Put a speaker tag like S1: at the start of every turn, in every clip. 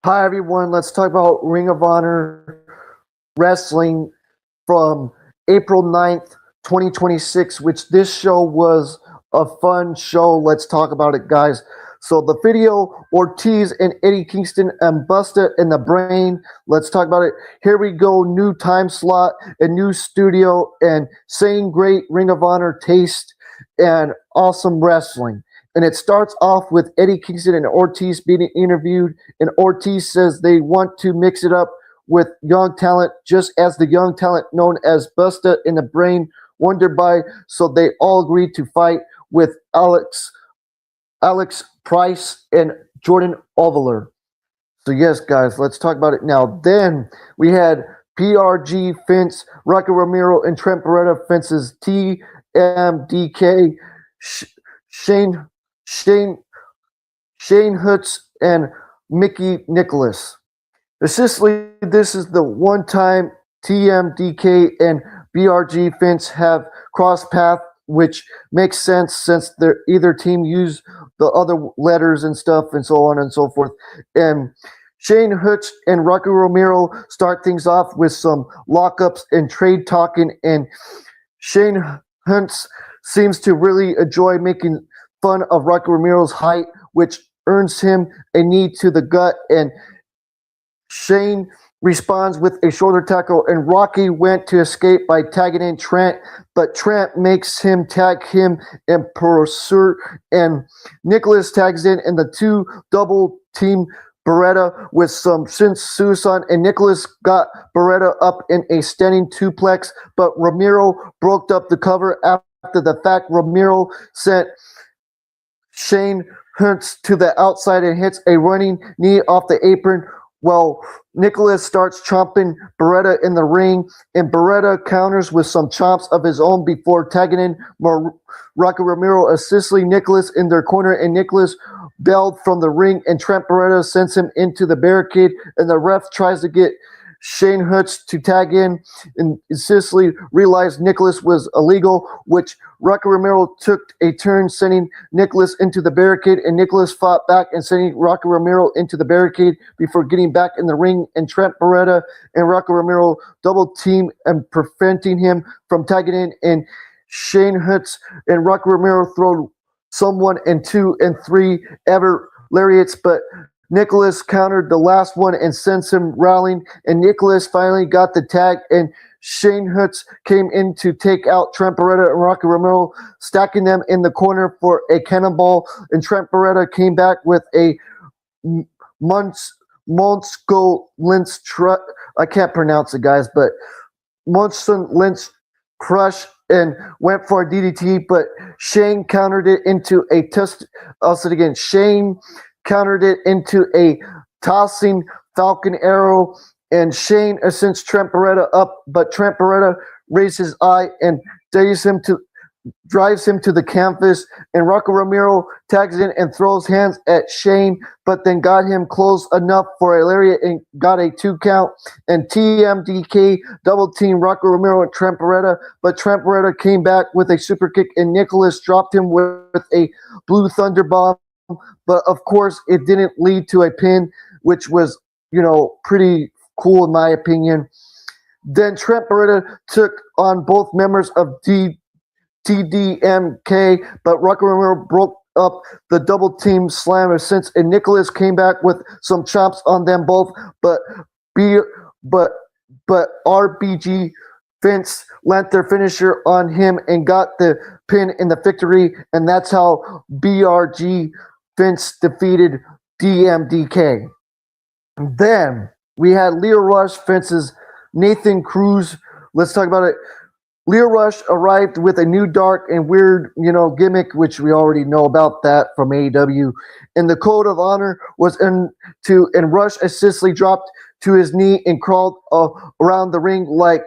S1: Hi, everyone. Let's talk about Ring of Honor Wrestling from April 9th, 2026, which this show was a fun show. Let's talk about it, guys. So, the video Ortiz and Eddie Kingston and Busta in the Brain. Let's talk about it. Here we go. New time slot, a new studio, and saying great Ring of Honor taste and awesome wrestling. And it starts off with Eddie Kingston and Ortiz being interviewed, and Ortiz says they want to mix it up with young talent, just as the young talent known as Busta in the Brain wondered by. So they all agreed to fight with Alex Price and Jordan Ovaler. So yes, guys, let's talk about it now. Then we had PRG Fence, Rocky Romero, and Trent Beretta fences TMDK, Shane Shane Shane Hutz and Mickey Nicholas. Essentially, this is the one time TMDK and BRG Fence have crossed paths, which makes sense since either team use the other letters and stuff and so on and so forth. And Shane Hutch and Rocky Romero start things off with some lockups and trade talking, and Shane Huntz seems to really enjoy making fun of Rocky Romero's height, which earns him a knee to the gut, and Shane responds with a shoulder tackle, and Rocky went to escape by tagging in Trent, but Trent makes him tag him in pursuit, and Nicholas tags in, and the two double team Beretta with some Shin Susan, and Nicholas got Beretta up in a standing duplex, but Romero broke up the cover after the fact. Romero sent Shane Huntz to the outside and hits a running knee off the apron. Well, Nicholas starts chomping Beretta in the ring, and Beretta counters with some chomps of his own before tagging in Rocky Romero, assisting Nicholas in their corner, and Nicholas bailed from the ring, and Trent Beretta sends him into the barricade, and the ref tries to get Shane Hutch to tag in, and Sicily realized Nicholas was illegal, which Rocky Romero took a turn sending Nicholas into the barricade, and Nicholas fought back and sending Rocky Romero into the barricade before getting back in the ring, and Trent Beretta and Rocky Romero double team and preventing him from tagging in, and Shane Hutch and Rocky Romero throw someone in 2 and 3 ever lariats, but Nicholas countered the last one and sends him rallying, and Nicholas finally got the tag, and Shane Hutz came in to take out Trent Beretta and Rocky Romero, stacking them in the corner for a cannonball, and Trent Beretta came back with a Monsko Lynch I can't pronounce it, guys, but Monson Lynch crush and went for a DDT, but Shane countered it into a Shane countered it into a tossing Falcon Arrow, and Shane sends Trent Beretta up, but Trent Beretta raises his eye and drives him to the canvas, and Rocco Romero tags in and throws hands at Shane, but then got him close enough for a lariat and got a 2 count, and TMDK double team Rocco Romero and Trent Beretta, but Trent Beretta came back with a super kick, and Nicholas dropped him with a Blue Thunder Bomb. But of course, it didn't lead to a pin, which was, pretty cool in my opinion. Then Trent Beretta took on both members of TDMK, but Rocky Romero broke up the double team slammer since, and Nicholas came back with some chops on them both, but RBG Vince lent their finisher on him and got the pin in the victory, and that's how BRG Vince defeated DMDK. Then we had Leo Rush Vince's Nathan Cruz. Let's talk about it. Leo Rush arrived with a new dark and weird, gimmick, which we already know about that from AEW. And the code of honor was and Rush assistantly dropped to his knee and crawled around the ring like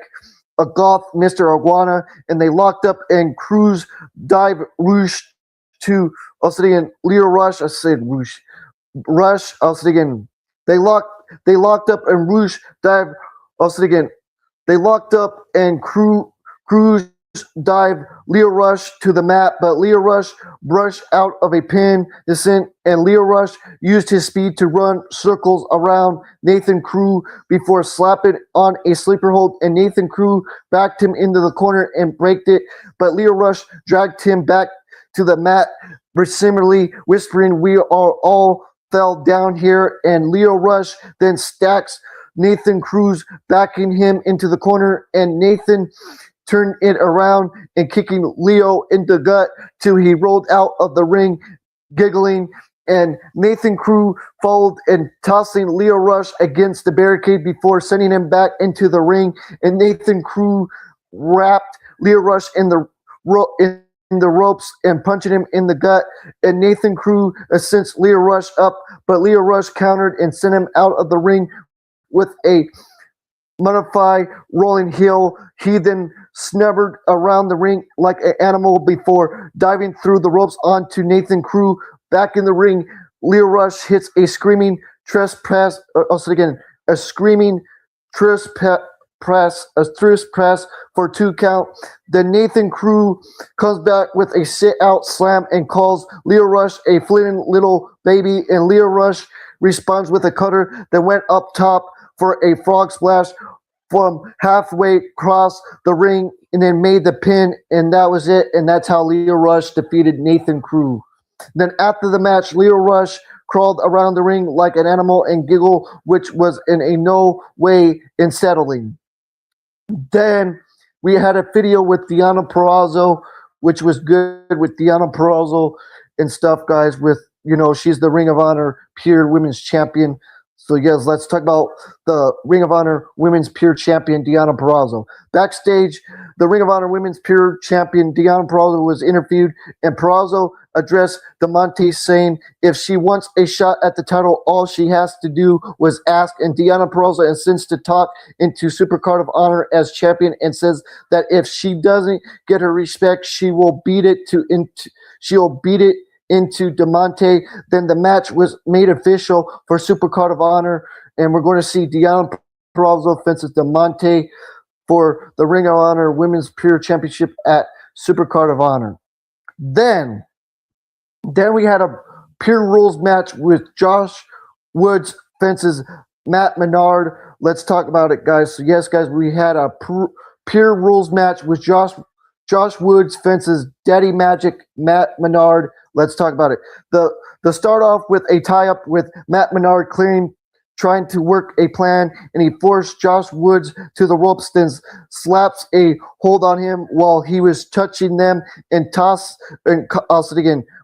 S1: a goth Mr. Iguana, and they locked up, and Cruz dive Rush to Leo Rush. I said Rush. Rush. I was thinking they locked up, and Rush dive. I was thinking they locked up, and Cruz dive Leo Rush to the mat, but Leo Rush brushed out of a pin descent, and Leo Rush used his speed to run circles around Nathan Crew before slapping on a sleeper hold, and Nathan Crew backed him into the corner and braked it, but Leo Rush dragged him back to the mat, similarly whispering, "We are all fell down here," and Leo Rush then stacks Nathan Cruz, backing him into the corner, and Nathan turned it around and kicking Leo in the gut till he rolled out of the ring, giggling, and Nathan Cruz followed and tossing Leo Rush against the barricade before sending him back into the ring, and Nathan Cruz wrapped Leo Rush in the ropes and punching him in the gut, and Nathan Cruz sent Leo Rush up, but Leo Rush countered and sent him out of the ring with a modified rolling heel. He then snubbered around the ring like an animal before diving through the ropes onto Nathan Cruz. Back in the ring, Leo Rush hits a screaming trespass. A screaming trespass for 2 count. Then Nathan Cruz comes back with a sit-out slam and calls Leo Rush a fleeting little baby, and Leo Rush responds with a cutter that went up top for a frog splash from halfway across the ring, and then made the pin, and that was it. And that's how Leo Rush defeated Nathan Cruz. Then after the match, Leo Rush crawled around the ring like an animal and giggled, which was in a no way unsettling. Then we had a video with Deonna Purrazzo, which was good with Deonna Purrazzo and stuff, guys, with, she's the Ring of Honor Pure Women's Champion. So, yes, let's talk about the Ring of Honor Women's Pure Champion, Deonna Purrazzo. Backstage, the Ring of Honor Women's Pure Champion, Deonna Purrazzo, was interviewed, and Purrazzo addressed DeMonte, saying if she wants a shot at the title, all she has to do was ask. And Deonna Purrazzo intends to talk into Supercard of Honor as champion, and says that if she doesn't get her respect, she will beat it into DeMonte. Then the match was made official for Supercard of Honor, and we're going to see Deonna Purrazzo faces DeMonte for the Ring of Honor Women's Pure Championship at Supercard of Honor. Then we had a Pure Rules match with Josh Woods fences Matt Menard. Let's talk about it, guys. So yes, guys, we had a Pure Rules match with Josh Woods fences Daddy Magic Matt Menard. Let's talk about it. The start off with a tie-up with Matt Menard trying to work a plan, and he forced Josh Woods to the ropes, then slaps a hold on him while he was touching them and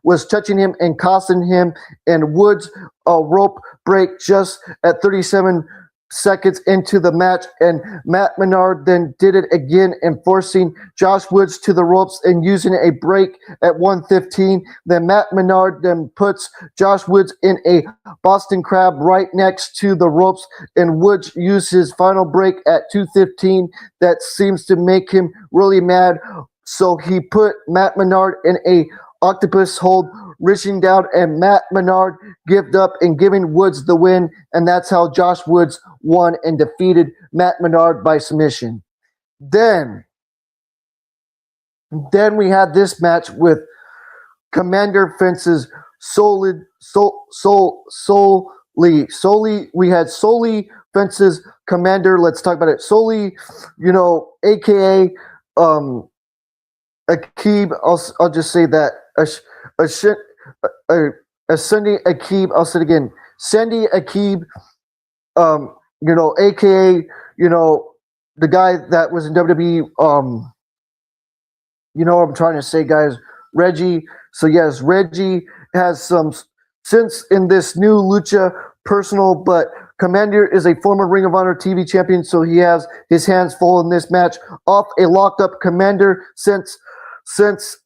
S1: was touching him and costing him, and Woods a rope break just at 37 seconds into the match, and Matt Menard then did it again and forcing Josh Woods to the ropes and using a break at 1:15. Then Matt Menard then puts Josh Woods in a Boston Crab right next to the ropes, and Woods used his final break at 2:15. That seems to make him really mad, so he put Matt Menard in a octopus hold, reaching down, and Matt Menard gave up and giving Woods the win, and that's how Josh Woods won and defeated Matt Menard by submission. Then we had this match with Commander fences Solely. We had Solely fences Commander. Let's talk about it. Solely, aka Akib. I'll just say that. Sandy Akib, I'll say it again. Sandy Akib, aka, the guy that was in WWE, what I'm trying to say, guys, Reggie. So yes, Reggie has some sense in this new Lucha personal, but Commander is a former Ring of Honor TV champion, so he has his hands full in this match. Off a locked up Commander sends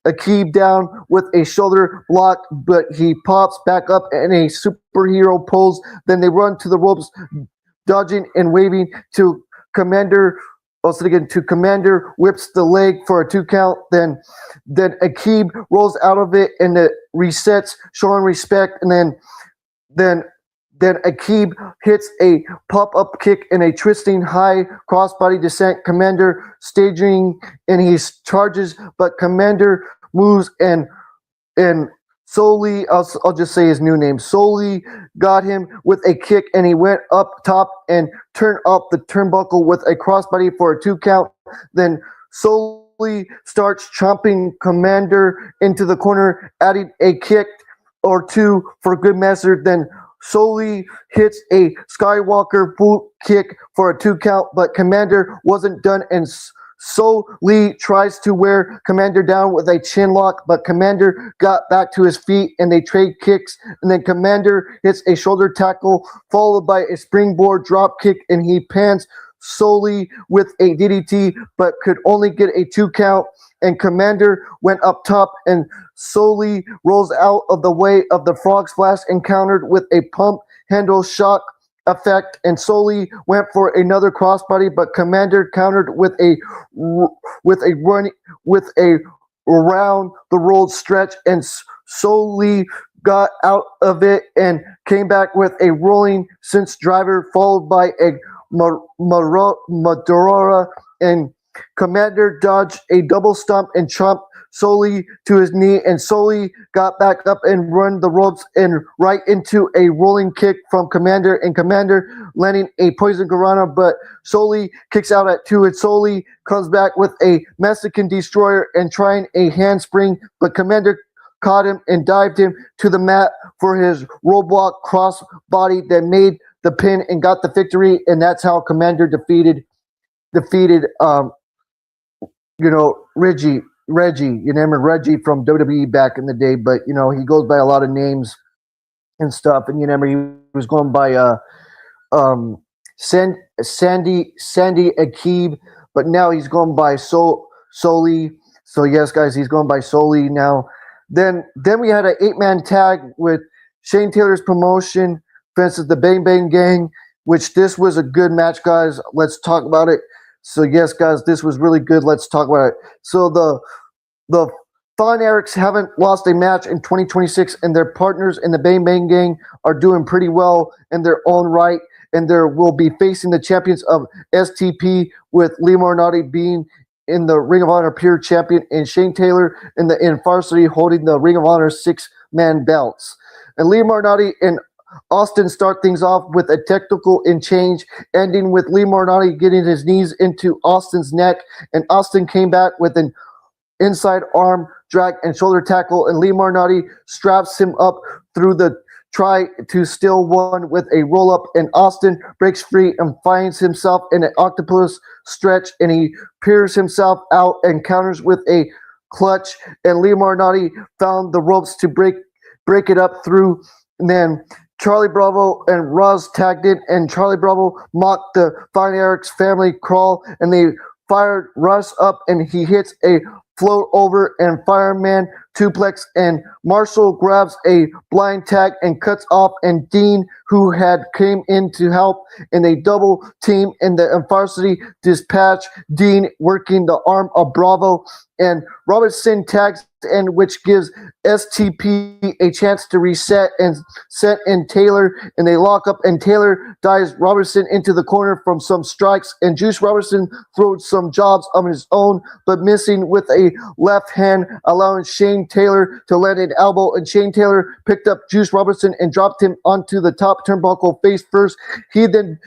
S1: Akib down with a shoulder block, but he pops back up in a superhero pose. Then they run to the ropes, dodging and waving to Commander. Also again to Commander, whips the leg for a 2 count. Then Akib rolls out of it and it resets, showing respect. And then Then Akib hits a pop-up kick and a twisting high crossbody descent. Commander staging and he charges, but Commander moves and Soli, I'll just say his new name. Soli got him with a kick and he went up top and turned up the turnbuckle with a crossbody for a 2 count. Then Soli starts chomping Commander into the corner, adding a kick or two for good measure. Then Soli hits a Skywalker boot kick for a 2 count, but Commander wasn't done and Soli tries to wear Commander down with a chin lock, but Commander got back to his feet and they trade kicks. And then Commander hits a shoulder tackle followed by a springboard drop kick and he pans Soli with a DDT, but could only get a 2 count. And Commander went up top and Soli rolls out of the way of the frog splash and countered with a pump handle shock effect, and Soli went for another crossbody, but Commander countered with a around the rolled stretch, and Soli got out of it and came back with a rolling cinch driver followed by a Madura, and Commander dodged a double stomp and chomped Soli to his knee, and Soli got back up and run the ropes and right into a rolling kick from Commander, and Commander landing a poison guarana, but Soli kicks out at 2, and Soli comes back with a Mexican destroyer and trying a handspring, but Commander caught him and dived him to the mat for his roadblock cross body that made the pin and got the victory, and that's how Commander defeated Reggie, you remember Reggie from WWE back in the day, but he goes by a lot of names and stuff, and he was going by Sandy Akib, but now he's going by Soli. So yes, guys, he's going by Soli now. Then we had an 8-man tag with Shane Taylor's promotion versus the Bang Bang Gang, which this was a good match, guys. Let's talk about it. So yes, guys, this was really good. Let's talk about it. So the Von Erichs haven't lost a match in 2026, and their partners in the Bang Bang Gang are doing pretty well in their own right, and they will be facing the champions of STP, with Lee Moriarty being in the Ring of Honor Pure Champion and Shane Taylor in Varsity holding the Ring of Honor 6-man belts. And Lee Moriarty and Austin start things off with a technical in change, ending with Lee Moriarty getting his knees into Austin's neck, and Austin came back with an inside arm drag and shoulder tackle, and Lee Moriarty straps him up through the try to steal one with a roll up, and Austin breaks free and finds himself in an octopus stretch, and he peers himself out and counters with a clutch, and Lee Moriarty found the ropes to break it up through, and then Charlie Bravo and Roz tagged in, and Charlie Bravo mocked the Von Erichs family crawl, and they fired Russ up, and he hits a float over and fireman suplex, and Marshall grabs a blind tag and cuts off, and Dean, who had came in to help in a double team in the varsity, dispatch Dean working the arm of Bravo, and Robertson tags in, which gives STP a chance to reset and set in Taylor, and they lock up, and Taylor dives Robertson into the corner from some strikes, and Juice Robertson throws some jobs of his own, but missing with a left hand, allowing Shane Taylor to land an elbow, and Shane Taylor picked up Juice Robertson and dropped him onto the top turnbuckle face first. He then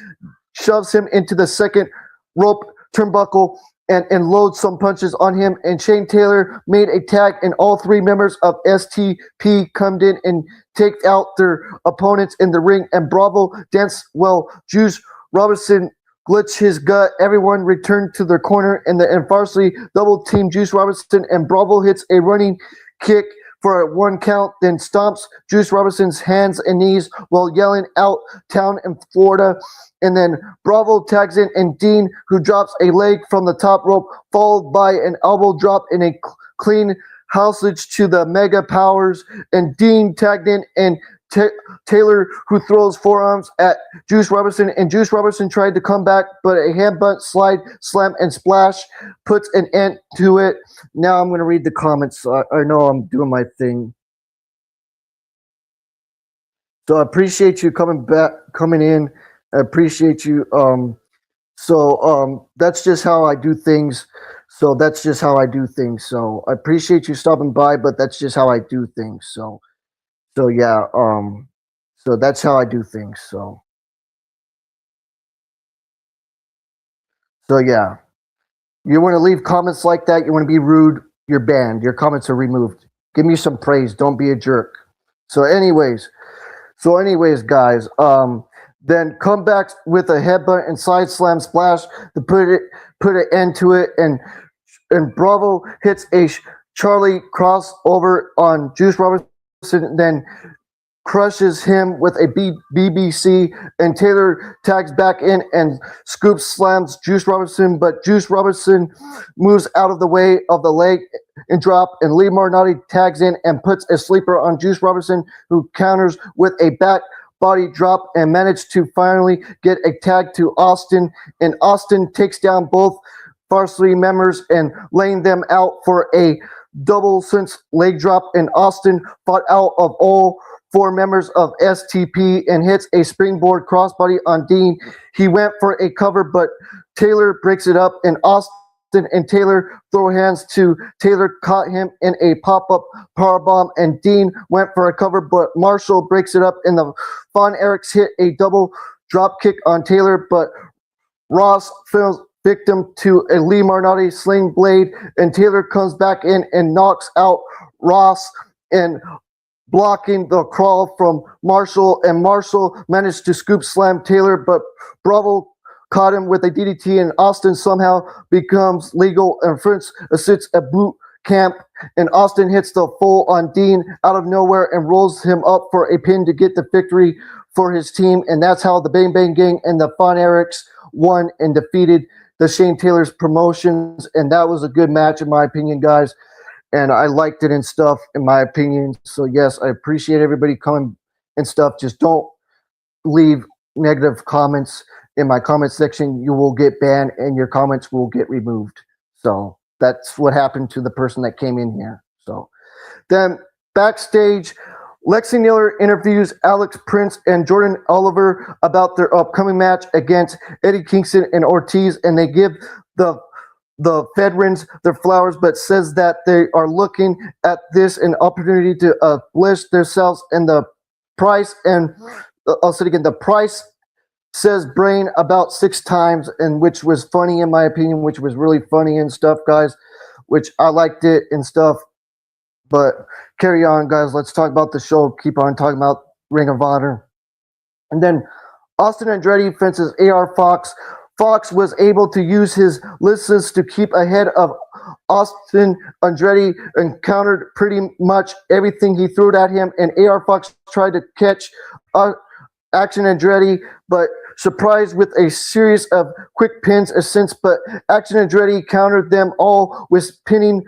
S1: shoves him into the second rope turnbuckle and loads some punches on him, and Shane Taylor made a tag, and all 3 members of STP come in and take out their opponents in the ring, and Bravo danced well. Juice Robinson glitched his gut. Everyone returned to their corner, and the varsity double team Juice Robinson, and Bravo hits a running kick for a 1 count, then stomps Juice Robinson's hands and knees while yelling out "Town in Florida." And then Bravo tags in, and Dean, who drops a leg from the top rope, followed by an elbow drop in a clean housage to the Mega Powers. And Dean tagged in, and Taylor, who throws forearms at Juice Robinson, and Juice Robinson tried to come back, but a handbutt slide, slam, and splash puts an end to it. Now I'm going to read the comments. So I know I'm doing my thing. So I appreciate you coming in. I appreciate you. That's just how I do things. So that's just how I do things. So I appreciate you stopping by, but that's just how I do things. So yeah. So that's how I do things. So yeah. You want to leave comments like that? You want to be rude? You're banned. Your comments are removed. Give me some praise. Don't be a jerk. So, anyways, guys. Then come back with a headbutt and side slam splash to put an end to it, and Bravo hits a Charlie crossover on Juice Robinson, then crushes him with a BBC, and Taylor tags back in and scoop slams Juice Robinson, but Juice Robinson moves out of the way of the leg and drop, and Lee Marnotti tags in and puts a sleeper on Juice Robinson, who counters with a back body drop and managed to finally get a tag to Austin, and Austin takes down both varsity members and laying them out for a double cinch leg drop, and Austin fought out of all four members of STP and hits a springboard crossbody on Dean. He went for a cover, but Taylor breaks it up, and Austin and Taylor throw hands to Taylor caught him in a pop-up powerbomb, and Dean went for a cover, but Marshall breaks it up, and the Von Erichs hit a double drop kick on Taylor, but Ross falls victim to a Lee Marnotti sling blade, and Taylor comes back in and knocks out Ross, and blocking the crawl from Marshall, and Marshall managed to scoop slam Taylor, but Bravo caught him with a DDT, and Austin somehow becomes legal, and Prince sits at boot camp, and Austin hits the full on Dean out of nowhere and rolls him up for a pin to get the victory for his team, and that's how the Bang Bang Gang and the Von Erichs won and defeated the Shane Taylor's promotions, and that was a good match in my opinion, guys. And I liked it and stuff, in my opinion. So yes, I appreciate everybody coming and stuff. Just don't leave negative comments in my comment section. You will get banned, and your comments will get removed. So that's what happened to the person that came in here. So then backstage, Lexi Miller interviews Alex Prince and Jordan Oliver about their upcoming match against Eddie Kingston and Ortiz, and they give the veterans their flowers, but says that they are looking at this an opportunity to bliss themselves, and the price, and I'll say it again, the price says brain about 6 times, and which was funny in my opinion, which was really funny and stuff, guys, which I liked it and stuff. But carry on, guys. Let's talk about the show. Keep on talking about Ring of Honor. And then Austin Andretti fences AR Fox. Fox was able to use his lists to keep ahead of Austin Andretti and countered pretty much everything he threw at him. And AR Fox tried to catch Action Andretti, but surprised with a series of quick pins since. But Action Andretti countered them all with pinning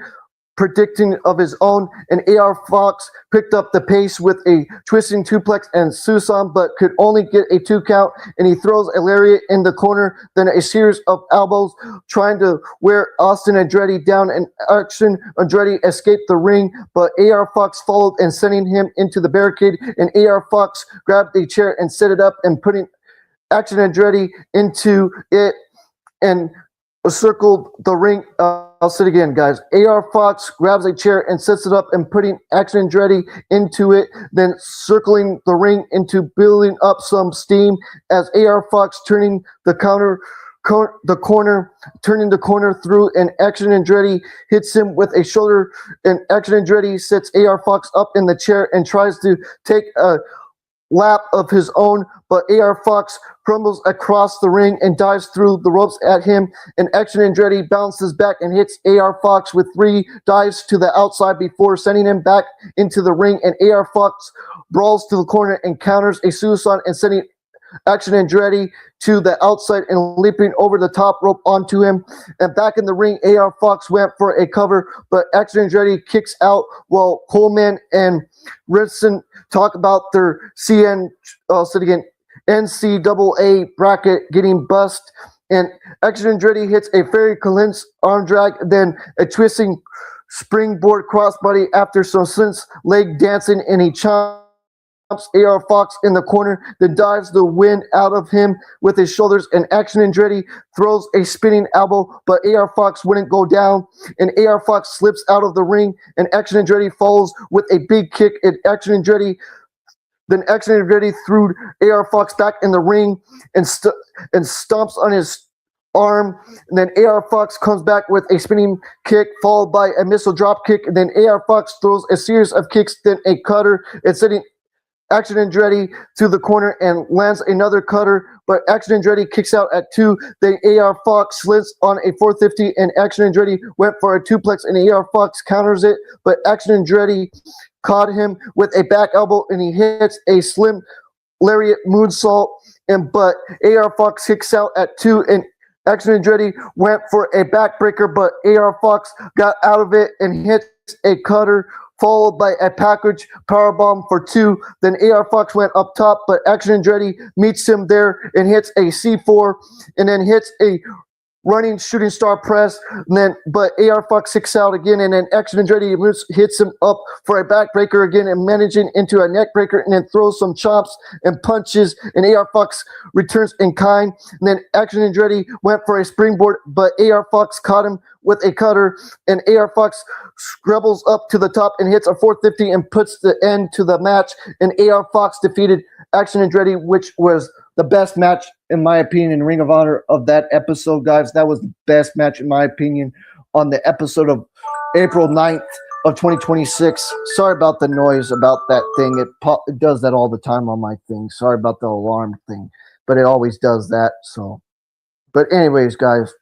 S1: predicting of his own, and AR Fox picked up the pace with a twisting suplex and Susan, but could only get a 2 count, and he throws a lariat in the corner, then a series of elbows trying to wear Austin Andretti down, and Action Andretti escaped the ring, but AR Fox followed and sending him into the barricade, and AR Fox grabbed a chair and set it up and putting Action Andretti into it and circled the ring. I'll say it again, guys. AR Fox grabs a chair and sets it up and putting Action Andretti into it, then circling the ring into building up some steam as AR Fox turning the corner through, and Action Andretti hits him with a shoulder, and Action Andretti sets AR Fox up in the chair and tries to take a lap of his own, but AR Fox crumbles across the ring and dives through the ropes at him, and Action Andretti bounces back and hits AR Fox with 3 dives to the outside before sending him back into the ring, and AR Fox brawls to the corner and counters a suicide and sending Action Andretti to the outside and leaping over the top rope onto him. And back in the ring, AR Fox went for a cover, but Action Andretti kicks out while Coleman and Rinson talk about their NCAA bracket getting bust. And Action Andretti hits a Fairy Collins arm drag, then a twisting springboard crossbody after some sense leg dancing, and he AR Fox in the corner, then dives the wind out of him with his shoulders, and Action Andretti throws a spinning elbow, but AR Fox wouldn't go down, and AR Fox slips out of the ring, and Action Andretti follows with a big kick, and Action Andretti threw AR Fox back in the ring and stomps on his arm, and then AR Fox comes back with a spinning kick followed by a missile drop kick, and then AR Fox throws a series of kicks, then a cutter, and sending Action Andretti to the corner and lands another cutter, but Action Andretti kicks out at 2. Then AR Fox slits on a 450, and Action Andretti went for a suplex, and AR Fox counters it, but Action Andretti caught him with a back elbow, and he hits a slim lariat moonsault, but AR Fox kicks out at 2, and Action Andretti went for a backbreaker, but AR Fox got out of it and hits a cutter, followed by a package powerbomb for 2. Then AR Fox went up top, but Action Andretti meets him there and hits a C4, and then hits a running shooting star press, but AR Fox kicks out again, and then Action Andretti hits him up for a backbreaker again and managing into a neck breaker, and then throws some chops and punches, and AR Fox returns in kind, and then Action Andretti went for a springboard, but AR Fox caught him with a cutter, and AR Fox scrabbles up to the top and hits a 450 and puts the end to the match, and AR Fox defeated Action Andretti, which was the best match, in my opinion, in Ring of Honor of that episode, guys. That was the best match, in my opinion, on the episode of April 9th of 2026. Sorry about the noise about that thing. It does that all the time on my thing. Sorry about the alarm thing, but it always does that. So, but anyways, guys,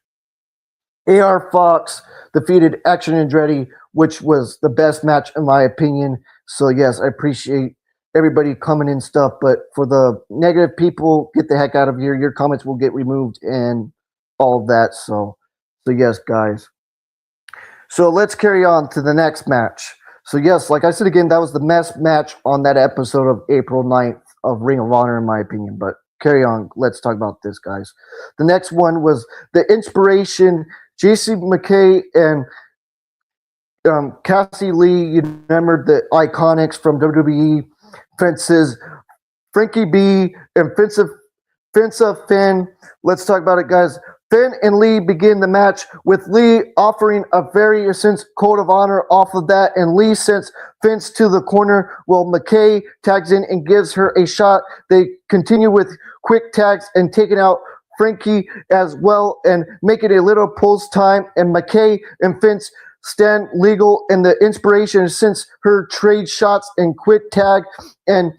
S1: AR Fox defeated Action Andretti, which was the best match, in my opinion. So, yes, I appreciate everybody coming in stuff, but for the negative people, get the heck out of here. Your comments will get removed and all of that. So yes, guys. So let's carry on to the next match. So yes, like I said again, that was the best match on that episode of April 9th of Ring of Honor, in my opinion. But carry on. Let's talk about this, guys. The next one was the Inspiration, JC McKay and Cassie Lee. You remember the Iconics from WWE. Fences, Frankie B and Finn. Let's talk about it, guys. Finn and Lee begin the match with Lee offering a very essence code of honor off of that, and Lee sends Vince to the corner while McKay tags in and gives her a shot. They continue with quick tags and taking out Frankie as well and make it a little post time, and McKay and Vince stand legal, and the Inspiration since her trade shots and quick tag, and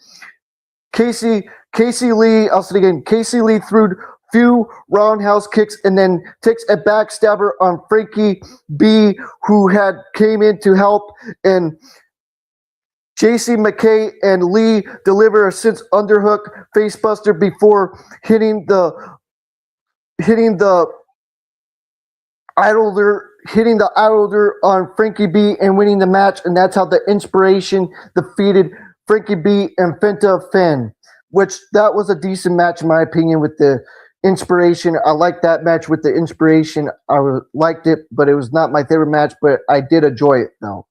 S1: Casey Lee, I'll say it again, Casey Lee threw few roundhouse kicks and then takes a backstabber on Frankie B, who had came in to help, and JC McKay and Lee deliver a since underhook facebuster before hitting the idler on Frankie B and winning the match, and that's how the Inspiration defeated Frankie B and Finn, which that was a decent match in my opinion with the Inspiration. I liked that match with the Inspiration. I liked it, but it was not my favorite match, but I did enjoy it though.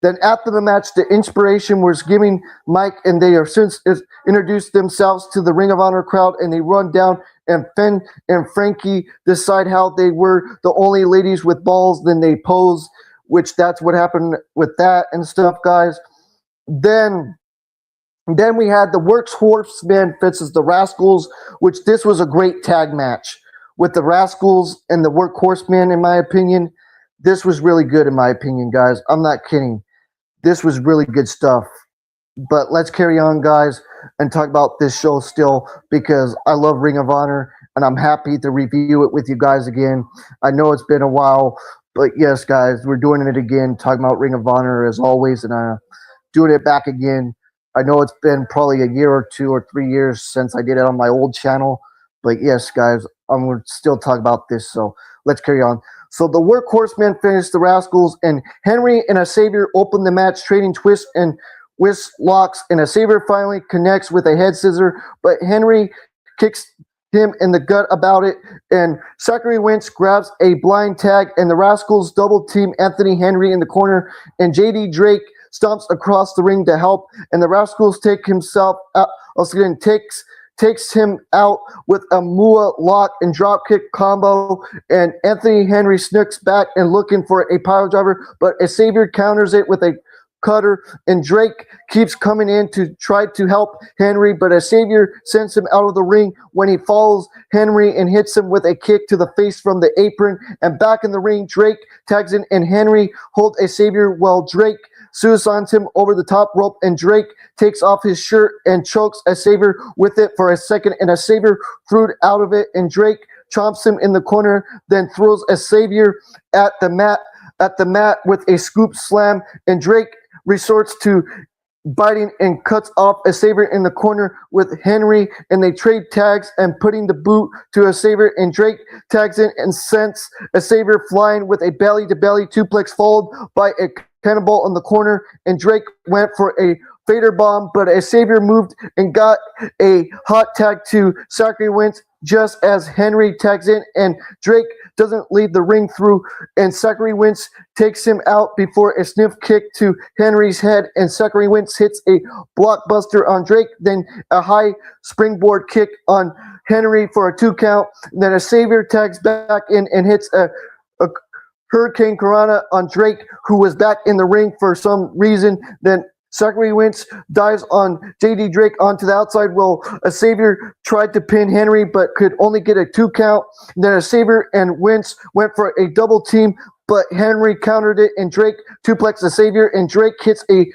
S1: Then after the match, the Inspiration was giving Mike, and they are since introduced themselves to the Ring of Honor crowd, and they run down, and Finn and Frankie decide how they were the only ladies with balls. Then they pose, which that's what happened with that and stuff, guys. Then we had the Works Horsemen versus the Rascals, which this was a great tag match with the Rascals and the Work Horsemen, in my opinion. This was really good, in my opinion, guys. I'm not kidding. This was really good stuff. But let's carry on, guys, and talk about this show still, because I love Ring of Honor, and I'm happy to review it with you guys again. I know it's been a while, but yes, guys, we're doing it again, talking about Ring of Honor as always, and doing it back again. I know it's been probably a year or 2 or 3 years since I did it on my old channel, but yes, guys, I'm going to still talk about this, so let's carry on. So the Workhorsemen finished the Rascals, and Henry and a Savior opened the match, trading twists and whisk locks, and a Savior finally connects with a head scissor, but Henry kicks him in the gut about it, and Zachary Wentz grabs a blind tag, and the Rascals double team Anthony Henry in the corner, and JD Drake stomps across the ring to help, and the Rascals take himself out. Also, again, takes him out with a Mua lock and dropkick combo, and Anthony Henry sneaks back and looking for a pile driver, but Xavier counters it with a cutter, and Drake keeps coming in to try to help Henry, but Xavier sends him out of the ring when he follows Henry and hits him with a kick to the face from the apron, and back in the ring, Drake tags in, and Henry holds Xavier while Drake suicides him over the top rope, and Drake takes off his shirt and chokes Xavier with it for a second, and Xavier threw it out of it, and Drake chomps him in the corner, then throws Xavier at the mat with a scoop slam, and Drake resorts to biting and cuts off Xavier in the corner with Henry, and they trade tags and putting the boot to Xavier, and Drake tags in and sends Xavier flying with a belly-to-belly suplex followed by a cannonball on the corner, and Drake went for a Vader bomb, but Xavier moved and got a hot tag to Zachary Wentz just as Henry tags in, and Drake doesn't leave the ring through, and Zachary Wentz takes him out before a sniff kick to Henry's head, and Zachary Wentz hits a blockbuster on Drake, then a high springboard kick on Henry for a 2 count, then Xavier tags back in and hits a Hurricane Karana on Drake, who was back in the ring for some reason. Then Zachary Wentz dives on JD Drake onto the outside. Well, Xavier tried to pin Henry but could only get a 2 count. Then Xavier and Wentz went for a double team, but Henry countered it, and Drake suplexed Xavier, and Drake hits a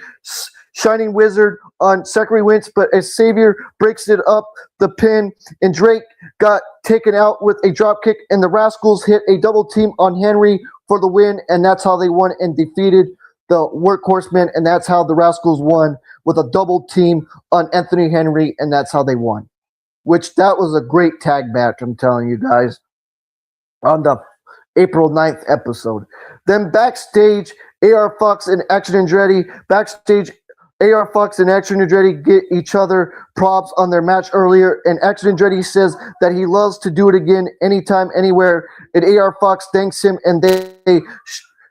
S1: Shining Wizard on Zachary Wentz, but Xavier breaks it up the pin, and Drake got taken out with a dropkick, and the Rascals hit a double team on Henry for the win, and that's how they won and defeated the Workhorsemen, and that's how the Rascals won, with a double team on Anthony Henry, and that's how they won. Which, that was a great tag match, I'm telling you guys, on the April 9th episode. Then backstage, AR Fox and Action Andretti, backstage, AR Fox and Action Andretti get each other props on their match earlier, and Action Andretti says that he loves to do it again anytime, anywhere, and AR Fox thanks him, and they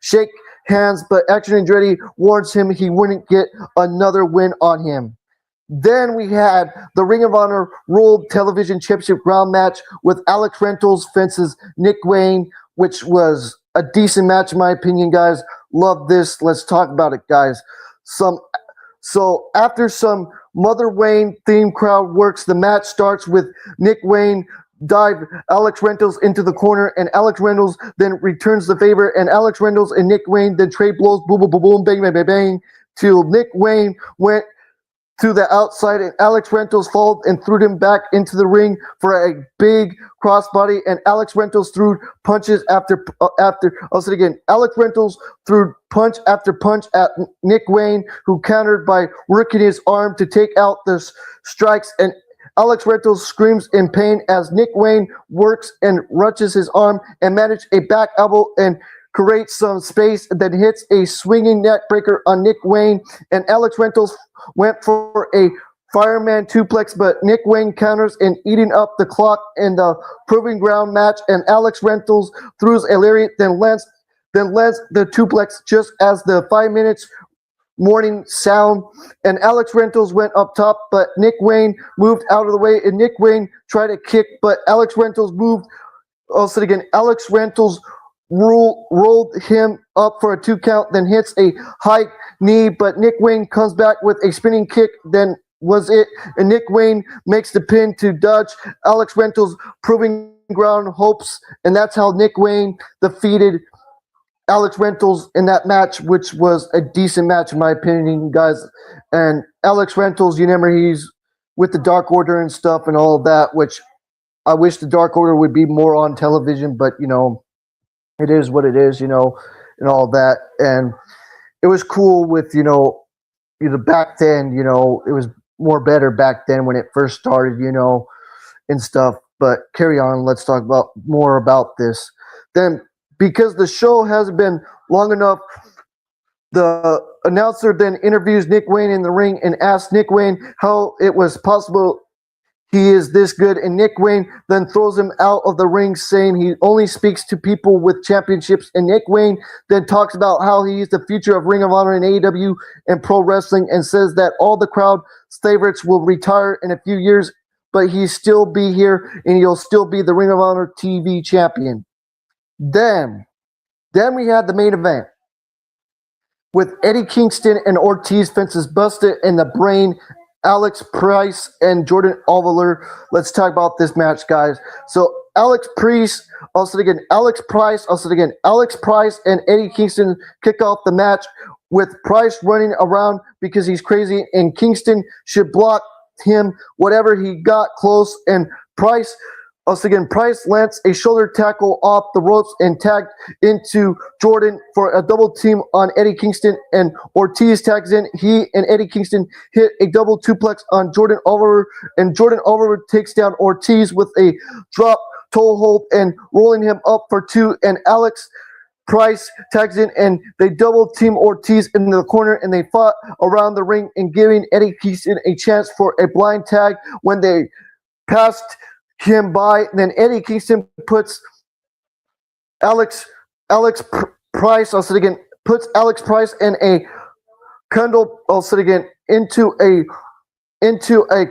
S1: shake hands, but Action Andretti warns him he wouldn't get another win on him. Then we had the Ring of Honor World Television Championship round match with Alex Rentals fences Nick Wayne, which was a decent match in my opinion, guys. Love this. Let's talk about it, guys. So after some Mother Wayne theme crowd works, the match starts with Nick Wayne dive Alex Rentals into the corner, and Alex Rentals then returns the favor, and Alex Rentals and Nick Wayne then trade blows, boom, boom, boom, boom, bang, bang, bang, bang, till Nick Wayne went to the outside, and Alex Rentals followed and threw him back into the ring for a big crossbody, and Alex Rentals threw punches after I'll say it again. Alex Rentals threw punch after punch at Nick Wayne, who countered by working his arm to take out the strikes, and Alex Rentals screams in pain as Nick Wayne works and wrenches his arm and manages a back elbow and creates some space, and then hits a swinging neck breaker on Nick Wayne, and Alex Rentals went for a fireman suplex, but Nick Wayne counters and eating up the clock in the proving ground match, and Alex Rentals throws a lariat, then lands the suplex just as the 5 minutes morning sound, and Alex Rentals went up top, but Nick Wayne moved out of the way, and Nick Wayne tried to kick, but Alex Rentals moved. I'll say it again. Alex Rentals rolled him up for a 2 count, then hits a high knee, but Nick Wayne comes back with a spinning kick, then was it, and Nick Wayne makes the pin to dodge Alex Rentals' proving ground hopes, and that's how Nick Wayne defeated Alex Rentals in that match, which was a decent match in my opinion, guys. And Alex Rentals, you remember, he's with the Dark Order and stuff and all of that, which I wish the Dark Order would be more on television, but, you know, it is what it is, you know, and all that. And it was cool with, you know, back then, you know, it was more better back then when it first started, you know, and stuff. But carry on, let's talk about more about this. Then, because the show hasn't been long enough, the announcer then interviews Nick Wayne in the ring and asks Nick Wayne how it was possible he is this good. And Nick Wayne then throws him out of the ring, saying he only speaks to people with championships. And Nick Wayne then talks about how he is the future of Ring of Honor and AEW and pro wrestling, and says that all the crowd favorites will retire in a few years, but he'll still be here and he'll still be the Ring of Honor TV champion. Then we had the main event with Eddie Kingston and Ortiz fences busted in the brain. Alex Price and Jordan Oliver. Let's talk about this match, guys. So Alex Price, and Eddie Kingston kick off the match with Price running around because he's crazy, and Kingston should block him whatever he got close. And Price lands a shoulder tackle off the ropes and tagged into Jordan for a double team on Eddie Kingston, and Ortiz tags in. He and Eddie Kingston hit a double suplex on Jordan Oliver, and Jordan Oliver takes down Ortiz with a drop toe hold and rolling him up for two, and Alex Price tags in and they double team Ortiz in the corner, and they fought around the ring and giving Eddie Kingston a chance for a blind tag when they passed him by. And then Eddie Kingston puts Alex Price in a Kundal into a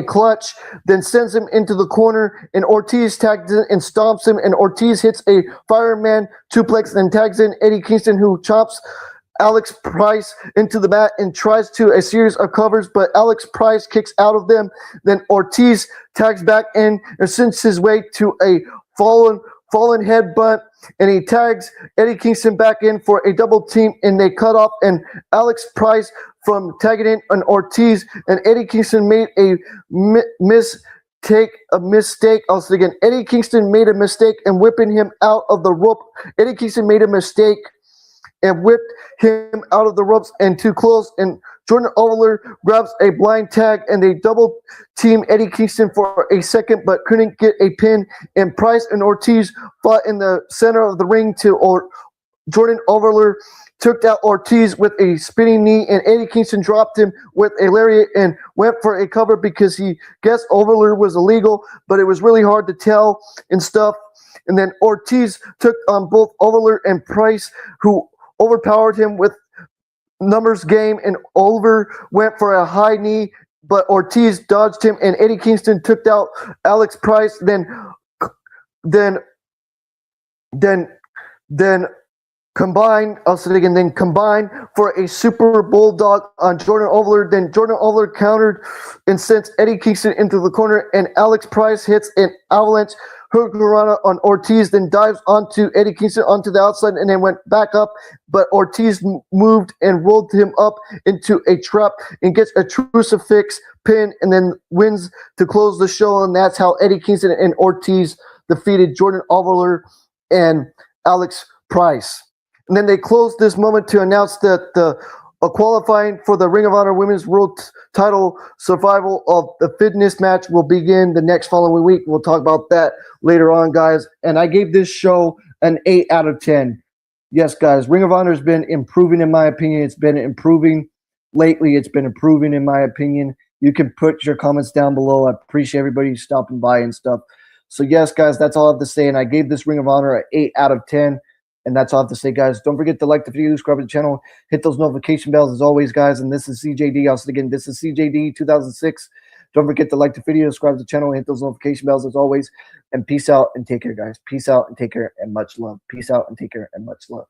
S1: clutch, then sends him into the corner, and Ortiz tags in and stomps him, and Ortiz hits a fireman suplex, then tags in Eddie Kingston, who chomps Alex Price into the mat and tries to a series of covers, but Alex Price kicks out of them. Then Ortiz tags back in and sends his way to a fallen headbutt, and he tags Eddie Kingston back in for a double team, and they cut off and Alex Price from tagging in on Ortiz, and Eddie Kingston made a mistake. Eddie Kingston made a mistake in whipping him out of the rope. Eddie Kingston made a mistake and whipped him out of the ropes and too close, and Jordan Oliver grabs a blind tag, and they double team Eddie Kingston for a second but couldn't get a pin, and Price and Ortiz fought in the center of the ring Jordan Oliver took out Ortiz with a spinning knee, and Eddie Kingston dropped him with a lariat and went for a cover because he guessed Oliver was illegal, but it was really hard to tell and stuff. And then Ortiz took on both Oliver and Price, who overpowered him with numbers game, and Oliver went for a high knee, but Ortiz dodged him, and Eddie Kingston took out Alex Price, then combined for a super bulldog on Jordan Oliver. Then Jordan Oliver countered and sent Eddie Kingston into the corner, and Alex Price hits an avalanche hurricanrana on Ortiz, then dives onto Eddie Kingston onto the outside and then went back up, but Ortiz moved and rolled him up into a trap and gets a crucifix pin and then wins to close the show. And that's how Eddie Kingston and Ortiz defeated Jordan Oliver and Alex Price. And then they closed this moment to announce that qualifying for the Ring of Honor Women's World Title survival of the fitness match will begin the next following week. We'll talk about that later on, guys. And I gave this show an 8 out of 10. Yes, guys, Ring of Honor has been improving, in my opinion. It's been improving lately. It's been improving, in my opinion. You can put your comments down below. I appreciate everybody stopping by and stuff. So, yes, guys, that's all I have to say. And I gave this Ring of Honor an 8 out of 10. And that's all I have to say, guys. Don't forget to like the video, subscribe to the channel, hit those notification bells as always, guys. And this is CJD. Also, again, this is CJD 2006. Don't forget to like the video, subscribe to the channel, hit those notification bells as always. And peace out and take care, guys. Peace out and take care and much love. Peace out and take care and much love.